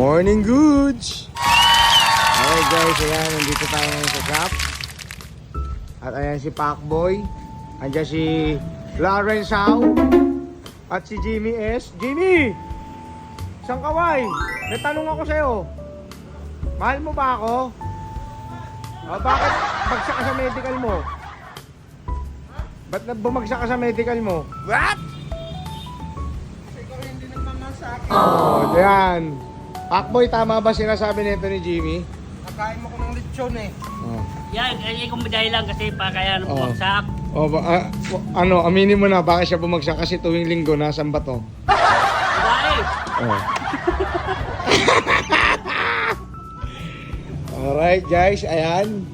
Morning goods! Alright guys, ayan, nandito tayo ngayon sa shop. At ayan si Pacboy. Andiyan si Lawrence Howe. At si Jimmy S. Jimmy! Isang kaway! May tanong ako sa'yo. Mahal mo ba ako? O bakit bagsak ka sa medical mo? Ba't bumagsak ka sa medical mo? What? Oh, ayan. Pacboy, tama ba sinasabi nito ni Jimmy? Nakain mo ko ng lechon eh. Oh. Yan, kung dahil lang kasi pa kaya nung Oo. bumagsak. Aminin mo na, bakit siya bumagsak kasi tuwing linggo, nasan ba to? Babae. Oh. Alright guys, ayan.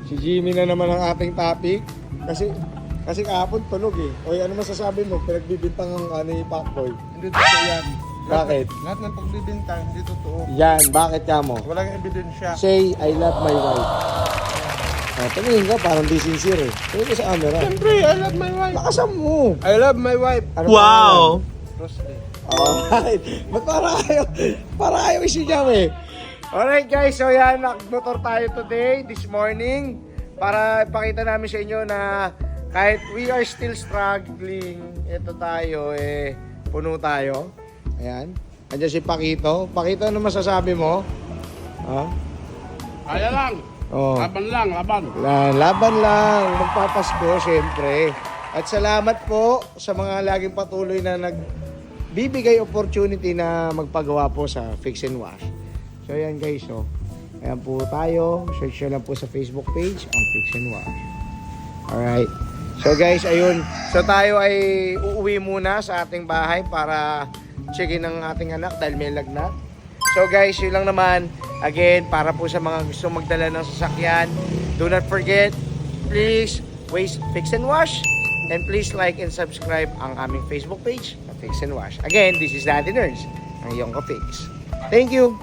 Si Jimmy na naman ang ating topic. Kasi kahapon tunog eh. Oy, ano masasabi mo? Pinagbibintang ang ni Pacboy. Hindi totoo yan. Bakit? Lahat ng pagbibintang, hindi totoo. Yan, bakit ka mo? Walang ebidensya. Say, I love my wife. Tumingin ka, parang di sincere eh. Tumingin ka sa camera. Siyempre, I love my wife. Lakasan mo. I love my wife. Ano wow! Rosely. Alright. Ba't para ayaw isigaw eh. Alright guys, so yan, nagmotor tayo today, this morning. Para ipakita namin sa inyo na kahit we are still struggling, ito tayo eh, puno tayo. Ayan. Andiyan si Paquito. Paquito, ano masasabi mo? Ha? Kaya lang. Oh. Laban lang, laban. Laban lang, magpapasko syempre. At salamat po sa mga laging patuloy na nagbibigay opportunity na magpagawa po sa Fix and Wash. So ayan guys, so ayan po tayo. Search nyo lang po sa Facebook page ang Fix and Wash. Alright. So guys, ayun. So tayo ay uuwi muna sa ating bahay para checkin ang ating anak dahil may lagnat. So guys, yun lang naman. Again, para po sa mga gusto magdala ng sasakyan, do not forget, please Fix and Wash. And please like and subscribe ang aming Facebook page na Fix and Wash. Again, this is Daddy Nerds, ang iyong ka-fix. Thank you!